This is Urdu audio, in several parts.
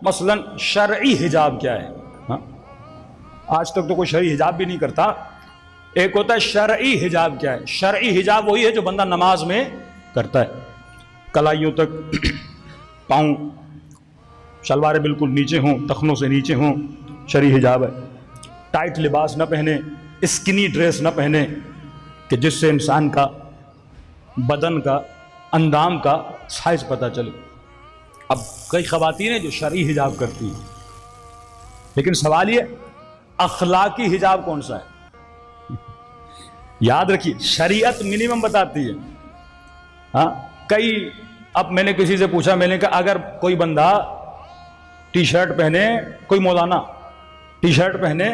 مثلا شرعی حجاب کیا ہے؟ ہاں آج تک تو کوئی شرعی حجاب بھی نہیں کرتا. ایک ہوتا ہے شرعی حجاب. کیا ہے شرعی حجاب؟ وہی ہے جو بندہ نماز میں کرتا ہے. کلائیوں تک پاؤں، شلواریں بالکل نیچے ہوں، ٹخنوں سے نیچے ہوں، شرعی حجاب ہے. ٹائٹ لباس نہ پہنے، اسکنی ڈریس نہ پہنے کہ جس سے انسان کا بدن کا اندام کا سائز پتہ چلے. اب کئی خواتین ہیں جو شرعی حجاب کرتی ہیں، لیکن سوال یہ اخلاقی حجاب کون سا ہے؟ یاد رکھیے شریعت منیمم بتاتی ہے. ہاں اب میں نے کسی سے پوچھا، میں نے کہا اگر کوئی بندہ ٹی شرٹ پہنے، کوئی مولانا ٹی شرٹ پہنے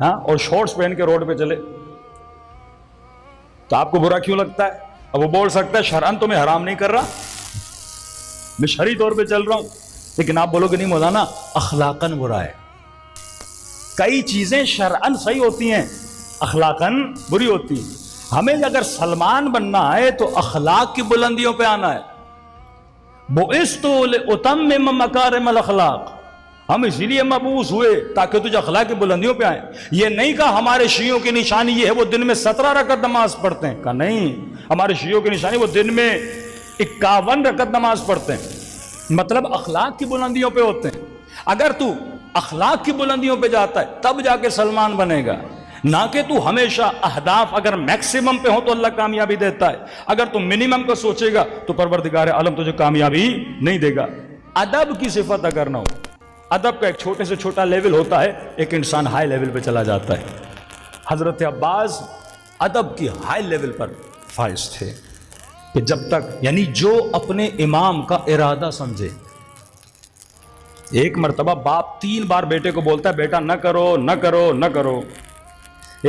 اور شورٹس پہن کے روڈ پہ چلے تو آپ کو برا کیوں لگتا ہے؟ اب وہ بول سکتا ہے شرعن تو میں حرام نہیں کر رہا، میں شرعی طور پہ چل رہا ہوں. لیکن آپ بولو کہ نہیں مولانا اخلاقاً برا ہے. کئی چیزیں شرعن صحیح ہوتی ہیں، اخلاقاً بری ہوتی ہیں. ہمیں اگر سلمان بننا ہے تو اخلاق کی بلندیوں پہ آنا ہے. بُعِثْتُ لِأُتَمِّمَ مَكَارِمَ الْأَخْلَاقِ، ہم اسی لیے مبعوث ہوئے تاکہ تجھے اخلاق کی بلندیوں پہ آئیں. یہ نہیں کہا ہمارے شیعوں کی نشانی یہ ہے وہ دن میں 17 رکعت نماز پڑھتے ہیں. کہا نہیں، ہمارے شیعوں کی نشانی وہ دن میں 51 رکعت نماز پڑھتے ہیں. مطلب اخلاق کی بلندیوں پہ ہوتے ہیں. اگر تو اخلاق کی بلندیوں پہ جاتا ہے تب جا کے سلمان بنے گا، نہ کہ تو ہمیشہ اہداف اگر میکسیمم پہ ہو تو اللہ کامیابی دیتا ہے، اگر تو منیمم کو سوچے گا تو پروردگار عالم تجھے کامیابی نہیں دے گا. ادب کی صفت اگر نہ ہو، ادب کا ایک چھوٹے سے چھوٹا لیول ہوتا ہے، ایک انسان ہائی لیول پہ چلا جاتا ہے. حضرت عباس ادب کی ہائی لیول پر فائز تھے کہ جب تک یعنی جو اپنے امام کا ارادہ سمجھے. ایک مرتبہ باپ 3 بار بیٹے کو بولتا ہے بیٹا نہ کرو نہ کرو نہ کرو.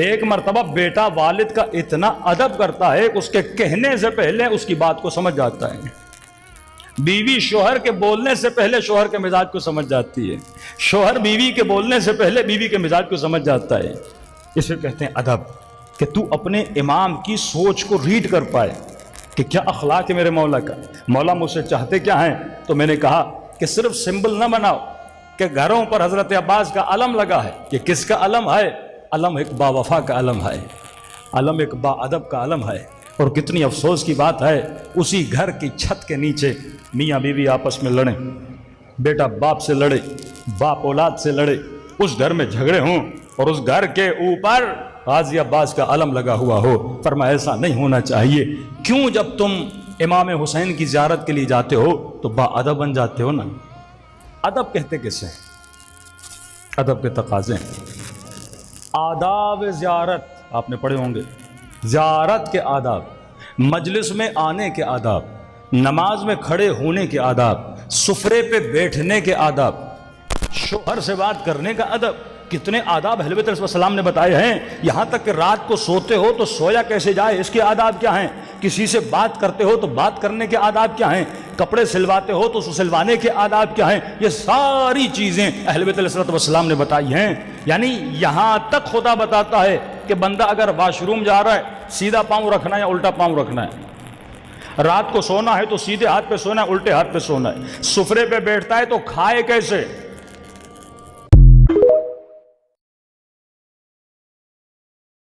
ایک مرتبہ بیٹا والد کا اتنا ادب کرتا ہے اس کے کہنے سے پہلے اس کی بات کو سمجھ جاتا ہے. بیوی شوہر کے بولنے سے پہلے شوہر کے مزاج کو سمجھ جاتی ہے، شوہر بیوی کے بولنے سے پہلے بیوی کے مزاج کو سمجھ جاتا ہے. اسے کہتے ہیں ادب، کہ تو اپنے امام کی سوچ کو ریڈ کر پائے کہ کیا اخلاق ہے میرے مولا کا. مولا مجھ سے چاہتے کیا ہیں؟ تو میں نے کہا کہ صرف سمبل نہ بناؤ کہ گھروں پر حضرت عباس کا علم لگا ہے. یہ کس کا علم ہے؟ علم ایک با وفا کا علم ہے، علم ایک با ادب کا علم ہے. اور کتنی افسوس کی بات ہے اسی گھر کی چھت کے نیچے میاں بیوی آپس میں لڑیں، بیٹا باپ سے لڑے، باپ اولاد سے لڑے، اس گھر میں جھگڑے ہوں اور اس گھر کے اوپر غازی عباس کا علم لگا ہوا ہو. فرمایا ایسا نہیں ہونا چاہیے. کیوں جب تم امام حسین کی زیارت کے لیے جاتے ہو تو با ادب بن جاتے ہو نا. ادب کہتے کسے ہیں؟ ادب کے تقاضے ہیں. آداب زیارت آپ نے پڑھے ہوں گے، زیارت کے آداب، مجلس میں آنے کے آداب، نماز میں کھڑے ہونے کے آداب، سفرے پہ بیٹھنے کے آداب، شوہر سے بات کرنے کا ادب. کتنے آداب اہل بیت علیہ السلام نے بتائے ہیں. یہاں تک کہ رات کو سوتے ہو تو سویا کیسے جائے اس کے آداب کیا ہیں، کسی سے بات کرتے ہو تو بات کرنے کے آداب کیا ہیں، کپڑے سلواتے ہو تو سلوانے کے آداب کیا ہیں. یہ ساری چیزیں اہل بیت علیہ السلام نے بتائی ہیں. یعنی یہاں تک خدا بتاتا ہے کہ بندہ اگر واش روم جا رہا ہے سیدھا پاؤں رکھنا ہے یا الٹا پاؤں رکھنا ہے، رات کو سونا ہے تو سیدھے ہاتھ پہ سونا ہے الٹے ہاتھ پہ سونا ہے، سفرے پہ بیٹھتا ہے تو کھائے کیسے،